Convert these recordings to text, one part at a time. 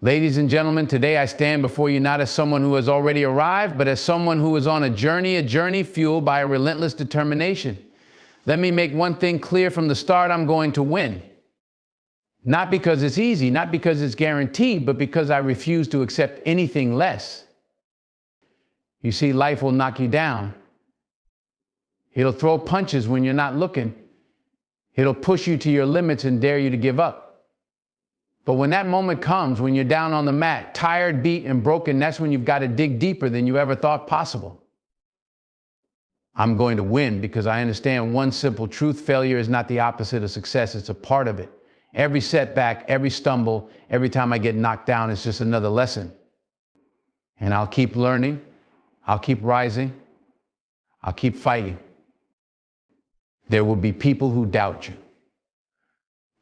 Ladies and gentlemen, today I stand before you not as someone who has already arrived, but as someone who is on a journey fueled by a relentless determination. Let me make one thing clear from the start: I'm going to win. Not because it's easy, not because it's guaranteed, but because I refuse to accept anything less. You see, life will knock you down. It'll throw punches when you're not looking. It'll push you to your limits and dare you to give up. But when that moment comes, when you're down on the mat, tired, beat, and broken, that's when you've got to dig deeper than you ever thought possible. I'm going to win because I understand one simple truth: failure is not the opposite of success, it's a part of it. Every setback, every stumble, every time I get knocked down is just another lesson. And I'll keep learning, I'll keep rising, I'll keep fighting. There will be people who doubt you.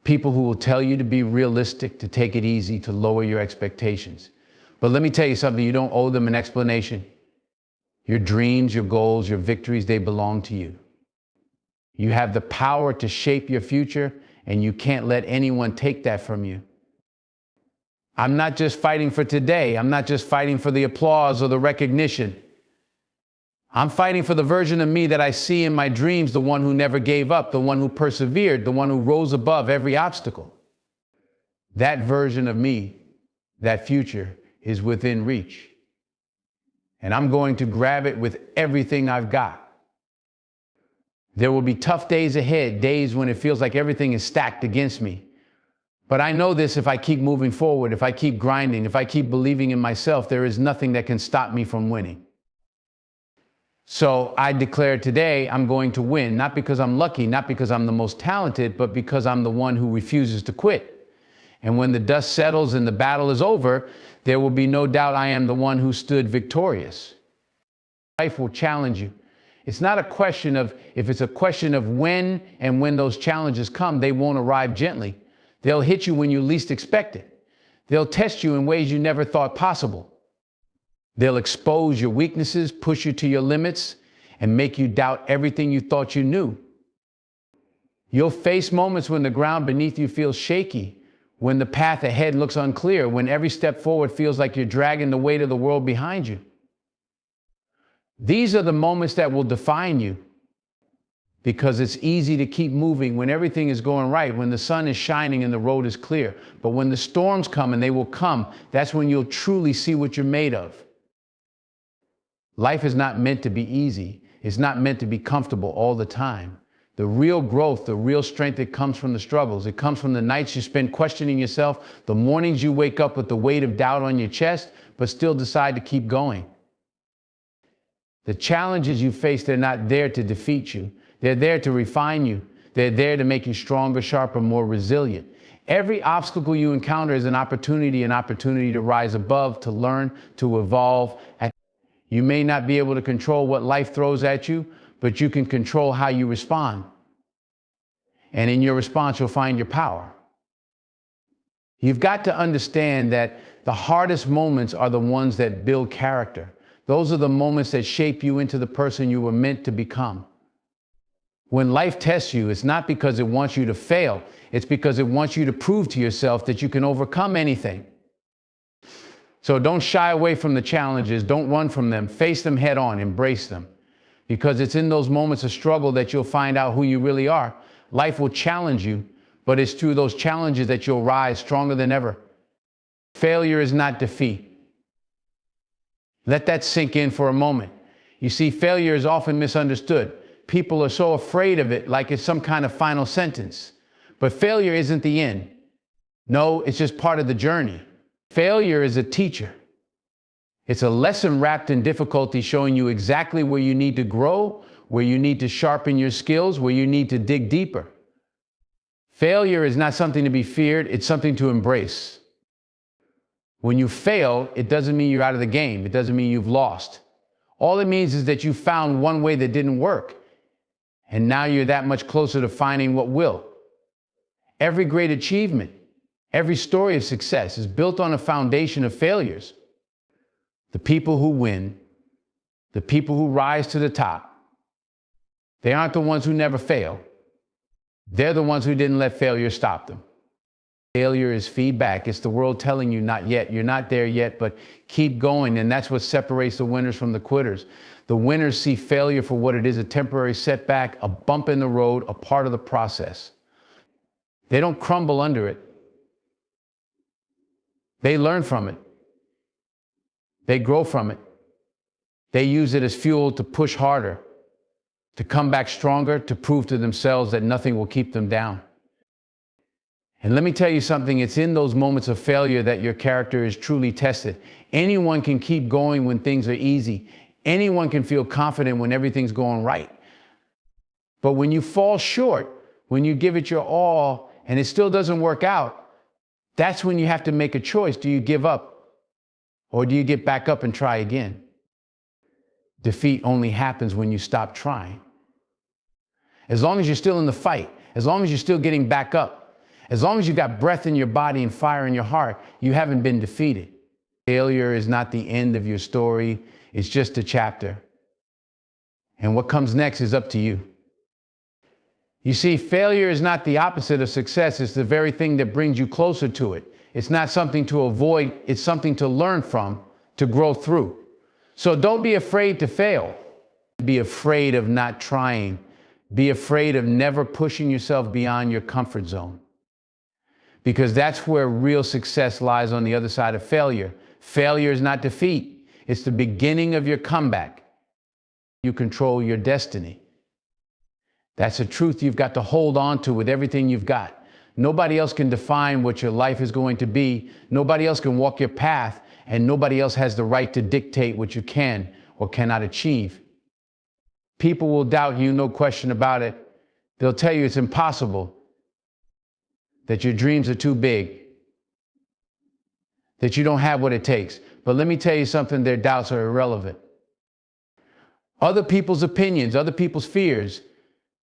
People who will tell you to be realistic, to take it easy, to lower your expectations. But let me tell you something: you don't owe them an explanation. Your dreams, your goals, your victories, they belong to you. You have the power to shape your future, and you can't let anyone take that from you. I'm not just fighting for today. I'm not just fighting for the applause or the recognition. I'm fighting for the version of me that I see in my dreams, the one who never gave up, the one who persevered, the one who rose above every obstacle. That version of me, that future, is within reach. And I'm going to grab it with everything I've got. There will be tough days ahead, days when it feels like everything is stacked against me. But I know this: if I keep moving forward, if I keep grinding, if I keep believing in myself, there is nothing that can stop me from winning. So I declare today I'm going to win, not because I'm lucky, not because I'm the most talented, but because I'm the one who refuses to quit. And when the dust settles and the battle is over, there will be no doubt I am the one who stood victorious. Life will challenge you. It's not a question of if, it's a question of when, and when those challenges come, they won't arrive gently. They'll hit you when you least expect it. They'll test you in ways you never thought possible. They'll expose your weaknesses, push you to your limits, and make you doubt everything you thought you knew. You'll face moments when the ground beneath you feels shaky, when the path ahead looks unclear, when every step forward feels like you're dragging the weight of the world behind you. These are the moments that will define you, because it's easy to keep moving when everything is going right, when the sun is shining and the road is clear. But when the storms come, and they will come, that's when you'll truly see what you're made of. Life is not meant to be easy. It's not meant to be comfortable all the time. The real growth, the real strength, it comes from the struggles. It comes from the nights you spend questioning yourself, the mornings you wake up with the weight of doubt on your chest, but still decide to keep going. The challenges you face, they're not there to defeat you. They're there to refine you. They're there to make you stronger, sharper, more resilient. Every obstacle you encounter is an opportunity to rise above, to learn, to evolve. You may not be able to control what life throws at you, but you can control how you respond. And in your response, you'll find your power. You've got to understand that the hardest moments are the ones that build character. Those are the moments that shape you into the person you were meant to become. When life tests you, it's not because it wants you to fail. It's because it wants you to prove to yourself that you can overcome anything. So don't shy away from the challenges. Don't run from them. Face them head on. Embrace them. Because it's in those moments of struggle that you'll find out who you really are. Life will challenge you, but it's through those challenges that you'll rise stronger than ever. Failure is not defeat. Let that sink in for a moment. You see, failure is often misunderstood. People are so afraid of it, like it's some kind of final sentence. But failure isn't the end. No, it's just part of the journey. Failure is a teacher. It's a lesson wrapped in difficulty, showing you exactly where you need to grow, where you need to sharpen your skills, where you need to dig deeper. Failure is not something to be feared, it's something to embrace. When you fail, it doesn't mean you're out of the game. It doesn't mean you've lost. All it means is that you found one way that didn't work, and now you're that much closer to finding what will. Every great achievement, every story of success is built on a foundation of failures. The people who win, the people who rise to the top, they aren't the ones who never fail. They're the ones who didn't let failure stop them. Failure is feedback. It's the world telling you not yet. You're not there yet, but keep going. And that's what separates the winners from the quitters. The winners see failure for what it is, a temporary setback, a bump in the road, a part of the process. They don't crumble under it. They learn from it. They grow from it. They use it as fuel to push harder, to come back stronger, to prove to themselves that nothing will keep them down. And let me tell you something, it's in those moments of failure that your character is truly tested. Anyone can keep going when things are easy. Anyone can feel confident when everything's going right. But when you fall short, when you give it your all and it still doesn't work out, that's when you have to make a choice. Do you give up or do you get back up and try again? Defeat only happens when you stop trying. As long as you're still in the fight, as long as you're still getting back up, as long as you got breath in your body and fire in your heart, you haven't been defeated. Failure is not the end of your story. It's just a chapter. And what comes next is up to you. You see, failure is not the opposite of success. It's the very thing that brings you closer to it. It's not something to avoid. It's something to learn from, to grow through. So don't be afraid to fail. Be afraid of not trying. Be afraid of never pushing yourself beyond your comfort zone. Because that's where real success lies, on the other side of failure. Failure is not defeat. It's the beginning of your comeback. You control your destiny. That's a truth you've got to hold on to with everything you've got. Nobody else can define what your life is going to be. Nobody else can walk your path, and nobody else has the right to dictate what you can or cannot achieve. People will doubt you, no question about it. They'll tell you it's impossible, that your dreams are too big, that you don't have what it takes. But let me tell you something, their doubts are irrelevant. Other people's opinions, other people's fears,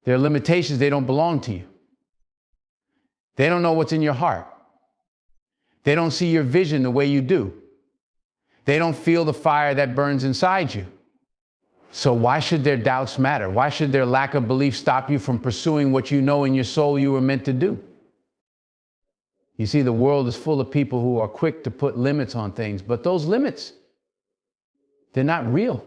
their limitations, they don't belong to you. They don't know what's in your heart. They don't see your vision the way you do. They don't feel the fire that burns inside you. So why should their doubts matter? Why should their lack of belief stop you from pursuing what you know in your soul you were meant to do? You see, the world is full of people who are quick to put limits on things, but those limits, they're not real.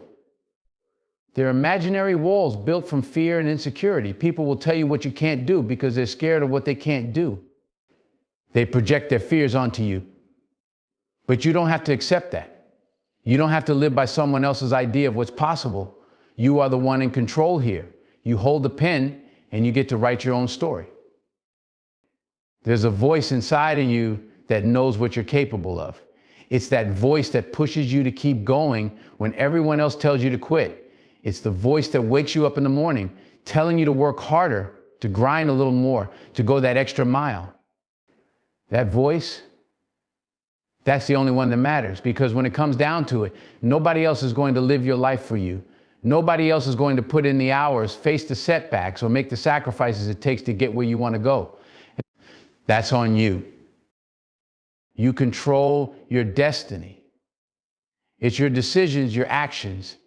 They're imaginary walls built from fear and insecurity. People will tell you what you can't do because they're scared of what they can't do. They project their fears onto you. But you don't have to accept that. You don't have to live by someone else's idea of what's possible. You are the one in control here. You hold the pen and you get to write your own story. There's a voice inside of you that knows what you're capable of. It's that voice that pushes you to keep going when everyone else tells you to quit. It's the voice that wakes you up in the morning, telling you to work harder, to grind a little more, to go that extra mile. That voice, that's the only one that matters, because when it comes down to it, nobody else is going to live your life for you. Nobody else is going to put in the hours, face the setbacks, or make the sacrifices it takes to get where you want to go. That's on you. You control your destiny. It's your decisions, your actions,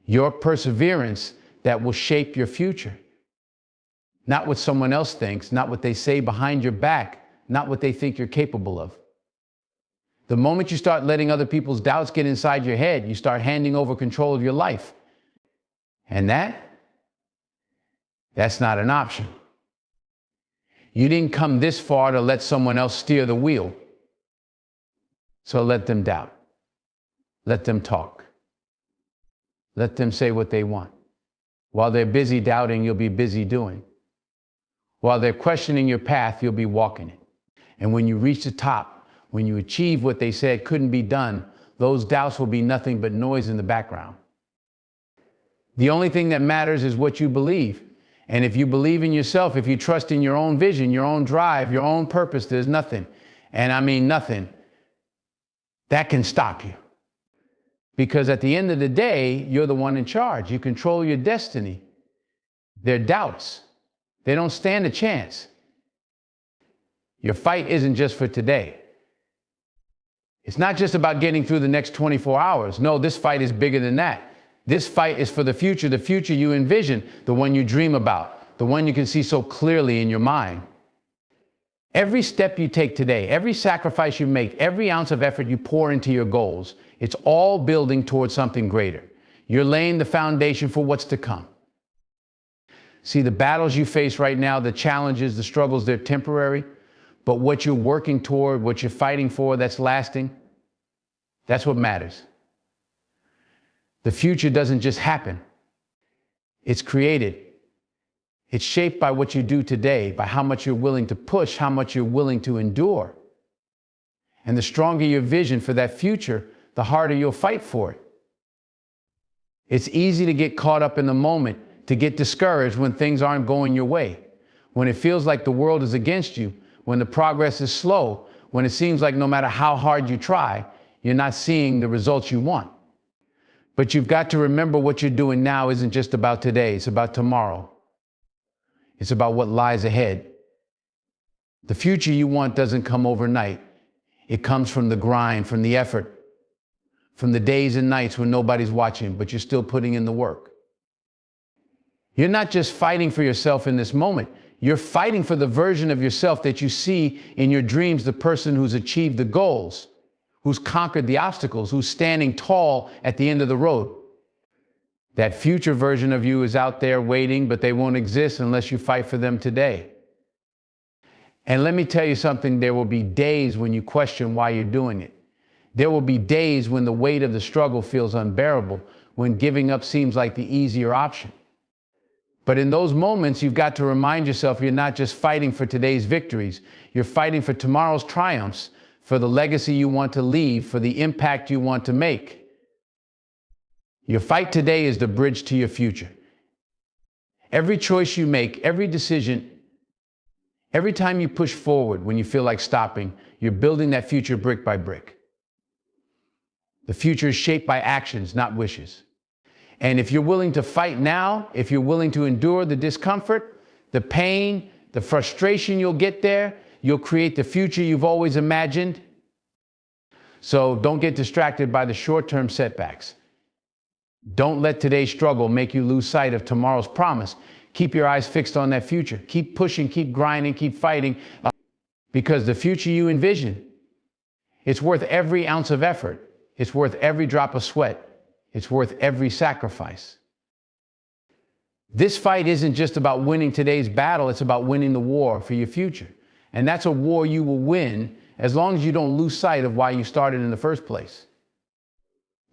your perseverance that will shape your future. Not what someone else thinks, not what they say behind your back, not what they think you're capable of. The moment you start letting other people's doubts get inside your head, you start handing over control of your life. And that's not an option. You didn't come this far to let someone else steer the wheel. So let them doubt. Let them talk. Let them say what they want. While they're busy doubting, you'll be busy doing. While they're questioning your path, you'll be walking it. And when you reach the top, when you achieve what they said couldn't be done, those doubts will be nothing but noise in the background. The only thing that matters is what you believe. And if you believe in yourself, if you trust in your own vision, your own drive, your own purpose, there's nothing, and I mean nothing, that can stop you. Because at the end of the day, you're the one in charge. You control your destiny. Their doubts, they don't stand a chance. Your fight isn't just for today. It's not just about getting through the next 24 hours. No, this fight is bigger than that. This fight is for the future you envision, the one you dream about, the one you can see so clearly in your mind. Every step you take today, every sacrifice you make, every ounce of effort you pour into your goals, it's all building towards something greater. You're laying the foundation for what's to come. See, the battles you face right now, the challenges, the struggles, they're temporary, but what you're working toward, what you're fighting for, that's lasting, that's what matters. The future doesn't just happen. It's created. It's shaped by what you do today, by how much you're willing to push, how much you're willing to endure. And the stronger your vision for that future, the harder you'll fight for it. It's easy to get caught up in the moment, to get discouraged when things aren't going your way, when it feels like the world is against you, when the progress is slow, when it seems like no matter how hard you try, you're not seeing the results you want. But you've got to remember what you're doing now isn't just about today, it's about tomorrow. It's about what lies ahead. The future you want doesn't come overnight. It comes from the grind, from the effort, from the days and nights when nobody's watching, but you're still putting in the work. You're not just fighting for yourself in this moment. You're fighting for the version of yourself that you see in your dreams, the person who's achieved the goals, who's conquered the obstacles, who's standing tall at the end of the road. That future version of you is out there waiting, but they won't exist unless you fight for them today. And let me tell you something, there will be days when you question why you're doing it. There will be days when the weight of the struggle feels unbearable, when giving up seems like the easier option. But in those moments, you've got to remind yourself you're not just fighting for today's victories, you're fighting for tomorrow's triumphs, for the legacy you want to leave, for the impact you want to make. Your fight today is the bridge to your future. Every choice you make, every decision, every time you push forward when you feel like stopping, you're building that future brick by brick. The future is shaped by actions, not wishes. And if you're willing to fight now, if you're willing to endure the discomfort, the pain, the frustration you'll get there, you'll create the future you've always imagined. So don't get distracted by the short-term setbacks. Don't let today's struggle make you lose sight of tomorrow's promise. Keep your eyes fixed on that future. Keep pushing, keep grinding, keep fighting, because the future you envision, it's worth every ounce of effort. It's worth every drop of sweat. It's worth every sacrifice. This fight isn't just about winning today's battle, it's about winning the war for your future. And that's a war you will win as long as you don't lose sight of why you started in the first place.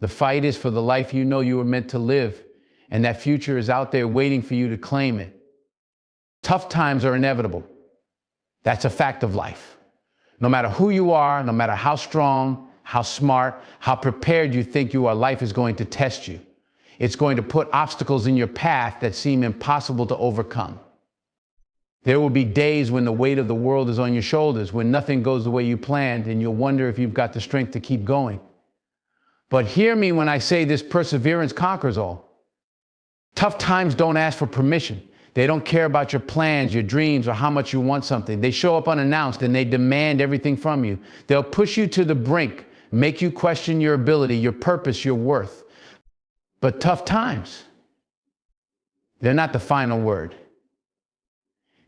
The fight is for the life you know you were meant to live, and that future is out there waiting for you to claim it. Tough times are inevitable. That's a fact of life. No matter who you are, no matter how strong, how smart, how prepared you think you are, life is going to test you. It's going to put obstacles in your path that seem impossible to overcome. There will be days when the weight of the world is on your shoulders, when nothing goes the way you planned, and you'll wonder if you've got the strength to keep going. But hear me when I say this: perseverance conquers all. Tough times don't ask for permission. They don't care about your plans, your dreams, or how much you want something. They show up unannounced and they demand everything from you. They'll push you to the brink, make you question your ability, your purpose, your worth. But tough times, they're not the final word.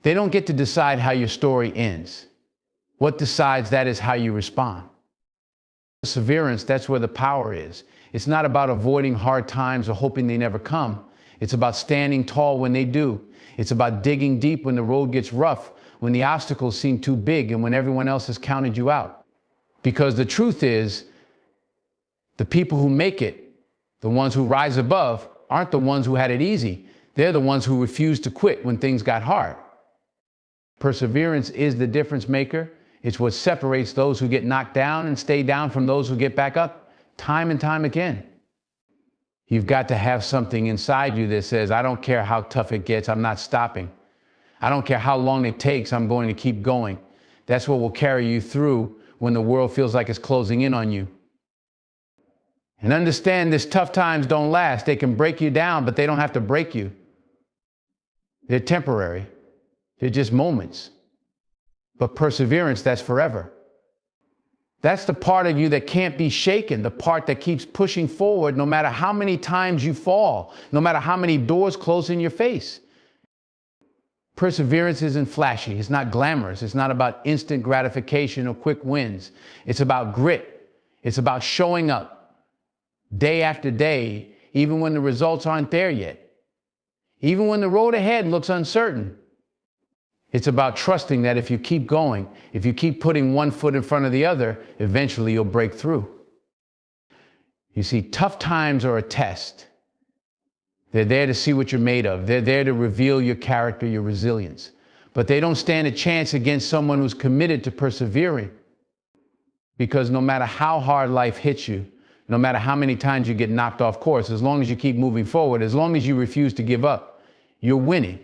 They don't get to decide how your story ends. What decides that is how you respond. Perseverance, that's where the power is. It's not about avoiding hard times or hoping they never come. It's about standing tall when they do. It's about digging deep when the road gets rough, when the obstacles seem too big, and when everyone else has counted you out. Because the truth is, the people who make it, the ones who rise above, aren't the ones who had it easy. They're the ones who refused to quit when things got hard. Perseverance is the difference maker. It's what separates those who get knocked down and stay down from those who get back up time and time again. You've got to have something inside you that says, I don't care how tough it gets, I'm not stopping. I don't care how long it takes, I'm going to keep going. That's what will carry you through when the world feels like it's closing in on you. And understand this: tough times don't last. They can break you down, but they don't have to break you. They're temporary. They're just moments. But perseverance, that's forever. That's the part of you that can't be shaken, the part that keeps pushing forward no matter how many times you fall, no matter how many doors close in your face. Perseverance isn't flashy. It's not glamorous. It's not about instant gratification or quick wins. It's about grit. It's about showing up day after day, even when the results aren't there yet. Even when the road ahead looks uncertain. It's about trusting that if you keep going, if you keep putting one foot in front of the other, eventually you'll break through. You see, tough times are a test. They're there to see what you're made of. They're there to reveal your character, your resilience. But they don't stand a chance against someone who's committed to persevering. Because no matter how hard life hits you, no matter how many times you get knocked off course, as long as you keep moving forward, as long as you refuse to give up, you're winning.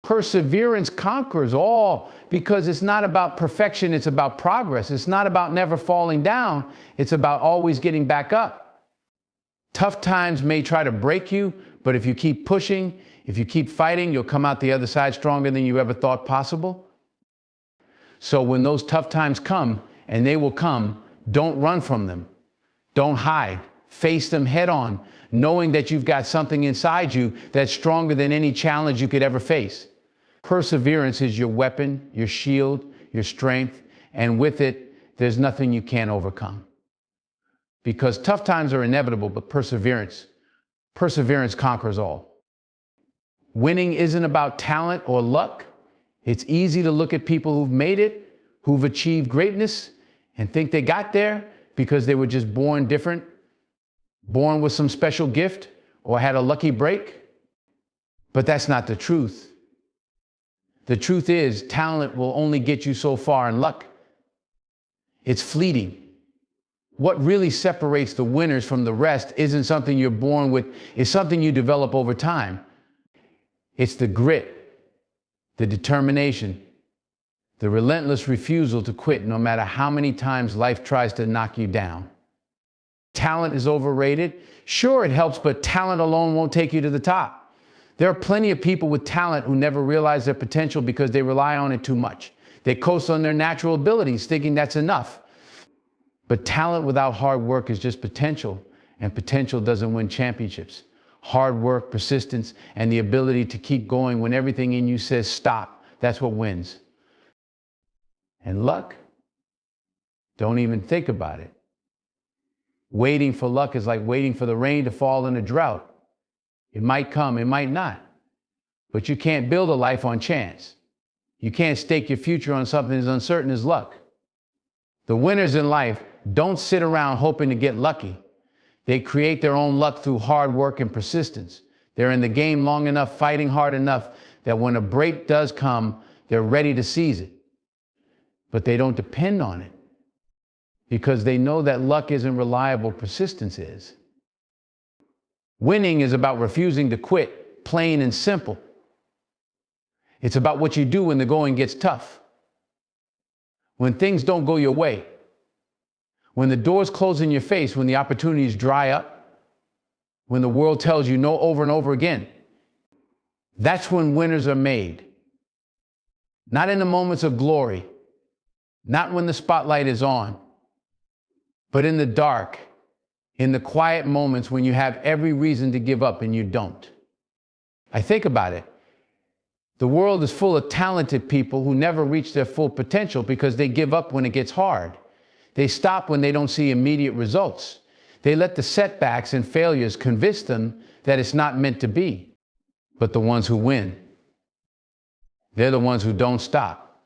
Perseverance conquers all, because it's not about perfection, it's about progress. It's not about never falling down, it's about always getting back up. Tough times may try to break you, but if you keep pushing, if you keep fighting, you'll come out the other side stronger than you ever thought possible. So when those tough times come, and they will come, don't run from them. Don't hide. Face them head on, knowing that you've got something inside you that's stronger than any challenge you could ever face. Perseverance is your weapon, your shield, your strength, and with it, there's nothing you can't overcome. Because tough times are inevitable, but perseverance conquers all. Winning isn't about talent or luck. It's easy to look at people who've made it, who've achieved greatness, and think they got there because they were just born different, born with some special gift, or had a lucky break. But that's not the truth. The truth is, talent will only get you so far, and luck, it's fleeting. What really separates the winners from the rest isn't something you're born with, it's something you develop over time. It's the grit, the determination, the relentless refusal to quit no matter how many times life tries to knock you down. Talent is overrated. Sure, it helps, but talent alone won't take you to the top. There are plenty of people with talent who never realize their potential because they rely on it too much. They coast on their natural abilities, thinking that's enough. But talent without hard work is just potential, and potential doesn't win championships. Hard work, persistence, and the ability to keep going when everything in you says stop, that's what wins. And luck? Don't even think about it. Waiting for luck is like waiting for the rain to fall in a drought. It might come, it might not. But you can't build a life on chance. You can't stake your future on something as uncertain as luck. The winners in life don't sit around hoping to get lucky. They create their own luck through hard work and persistence. They're in the game long enough, fighting hard enough, that when a break does come, they're ready to seize it. But they don't depend on it, because they know that luck isn't reliable, persistence is. Winning is about refusing to quit, plain and simple. It's about what you do when the going gets tough. When things don't go your way. When the doors close in your face, when the opportunities dry up, when the world tells you no over and over again. That's when winners are made. Not in the moments of glory, not when the spotlight is on, but in the dark, in the quiet moments when you have every reason to give up and you don't. I think about it. The world is full of talented people who never reach their full potential because they give up when it gets hard. They stop when they don't see immediate results. They let the setbacks and failures convince them that it's not meant to be. But the ones who win, they're the ones who don't stop.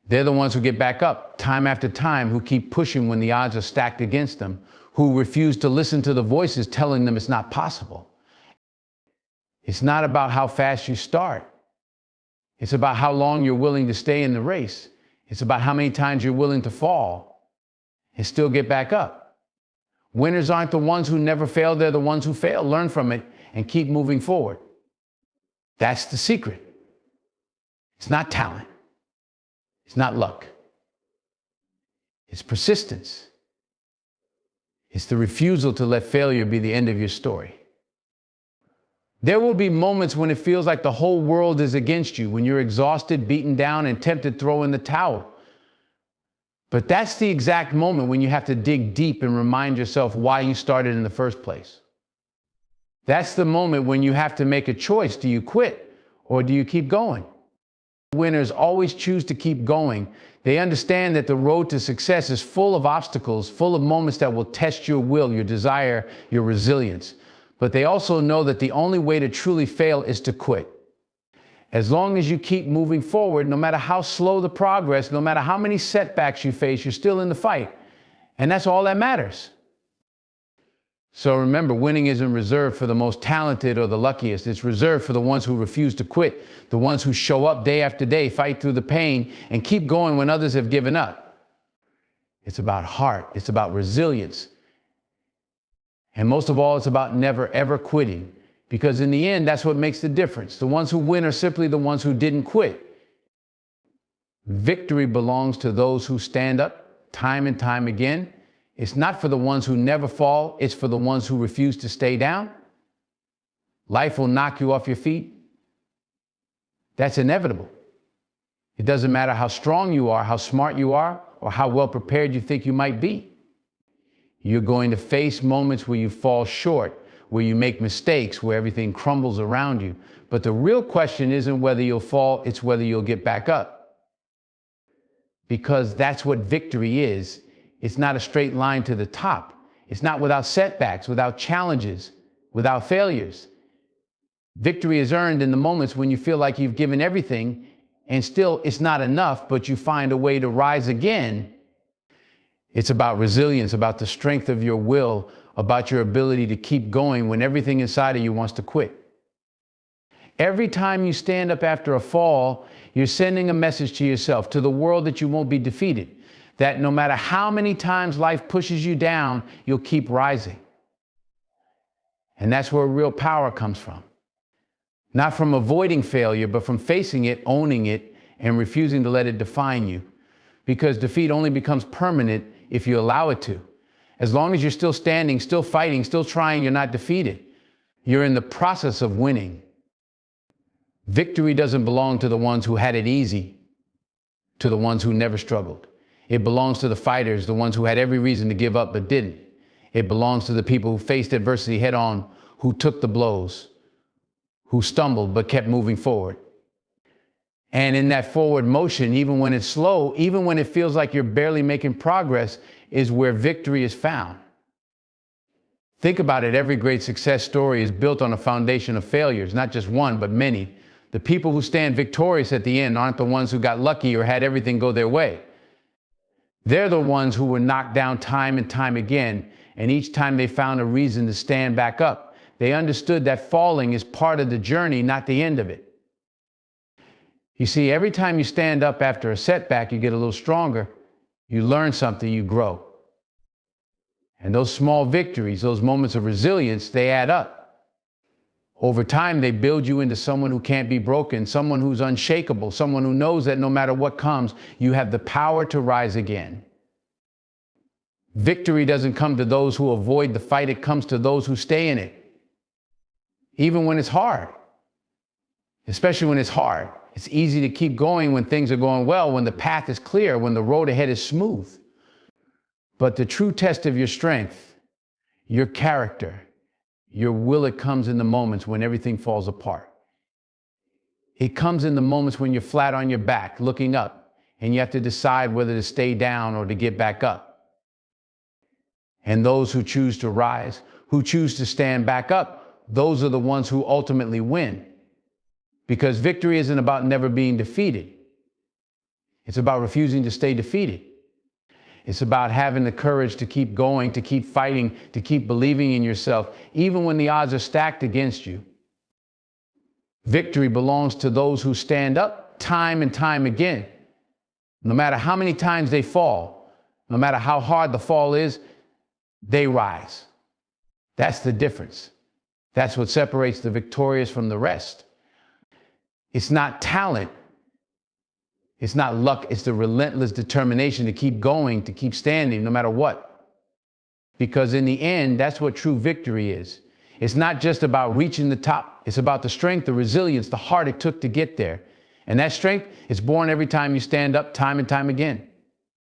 They're the ones who get back up time after time, who keep pushing when the odds are stacked against them, who refuse to listen to the voices telling them it's not possible. It's not about how fast you start. It's about how long you're willing to stay in the race. It's about how many times you're willing to fall and still get back up. Winners aren't the ones who never fail, they're the ones who fail. Learn from it and keep moving forward. That's the secret. It's not talent. It's not luck. It's persistence. It's the refusal to let failure be the end of your story. There will be moments when it feels like the whole world is against you, when you're exhausted, beaten down, and tempted to throw in the towel. But that's the exact moment when you have to dig deep and remind yourself why you started in the first place. That's the moment when you have to make a choice. Do you quit, Or do you keep going? Winners always choose to keep going. They understand that the road to success is full of obstacles, full of moments that will test your will, your desire, your resilience. But they also know that the only way to truly fail is to quit. As long as you keep moving forward, no matter how slow the progress, no matter how many setbacks you face, you're still in the fight. And that's all that matters. So remember, winning isn't reserved for the most talented or the luckiest. It's reserved for the ones who refuse to quit, the ones who show up day after day, fight through the pain, and keep going when others have given up. It's about heart. It's about resilience. And most of all, it's about never, ever quitting. Because in the end, that's what makes the difference. The ones who win are simply the ones who didn't quit. Victory belongs to those who stand up time and time again. It's not for the ones who never fall. It's for the ones who refuse to stay down. Life will knock you off your feet. That's inevitable. It doesn't matter how strong you are, how smart you are, or how well prepared you think you might be. You're going to face moments where you fall short, where you make mistakes, where everything crumbles around you. But the real question isn't whether you'll fall, it's whether you'll get back up. Because that's what victory is. It's not a straight line to the top. It's not without setbacks, without challenges, without failures. Victory is earned in the moments when you feel like you've given everything and still it's not enough, but you find a way to rise again. It's about resilience, about the strength of your will, about your ability to keep going when everything inside of you wants to quit. Every time you stand up after a fall, you're sending a message to yourself, to the world, that you won't be defeated. That no matter how many times life pushes you down, you'll keep rising. And that's where real power comes from. Not from avoiding failure, but from facing it, owning it, and refusing to let it define you. Because defeat only becomes permanent if you allow it to. As long as you're still standing, still fighting, still trying, you're not defeated. You're in the process of winning. Victory doesn't belong to the ones who had it easy, to the ones who never struggled. It belongs to the fighters, the ones who had every reason to give up but didn't. It belongs to the people who faced adversity head on, who took the blows, who stumbled but kept moving forward. And in that forward motion, even when it's slow, even when it feels like you're barely making progress, is where victory is found. Think about it, every great success story is built on a foundation of failures, not just one, but many. The people who stand victorious at the end aren't the ones who got lucky or had everything go their way. They're the ones who were knocked down time and time again, and each time they found a reason to stand back up. They understood that falling is part of the journey, not the end of it. You see, every time you stand up after a setback, you get a little stronger. You learn something, you grow. And those small victories, those moments of resilience, they add up. Over time, they build you into someone who can't be broken, someone who's unshakable, someone who knows that no matter what comes, you have the power to rise again. Victory doesn't come to those who avoid the fight, it comes to those who stay in it. Even when it's hard. Especially when it's hard. It's easy to keep going when things are going well, when the path is clear, when the road ahead is smooth. But the true test of your strength, your character, your will, it comes in the moments when everything falls apart. It comes in the moments when you're flat on your back, looking up, and you have to decide whether to stay down or to get back up. And those who choose to rise, who choose to stand back up, those are the ones who ultimately win. Because victory isn't about never being defeated. It's about refusing to stay defeated. It's about having the courage to keep going, to keep fighting, to keep believing in yourself, even when the odds are stacked against you. Victory belongs to those who stand up time and time again. No matter how many times they fall, no matter how hard the fall is, they rise. That's the difference. That's what separates the victorious from the rest. It's not talent. It's not luck. It's the relentless determination to keep going, to keep standing, no matter what. Because in the end, that's what true victory is. It's not just about reaching the top. It's about the strength, the resilience, the heart it took to get there. And that strength is born every time you stand up time and time again.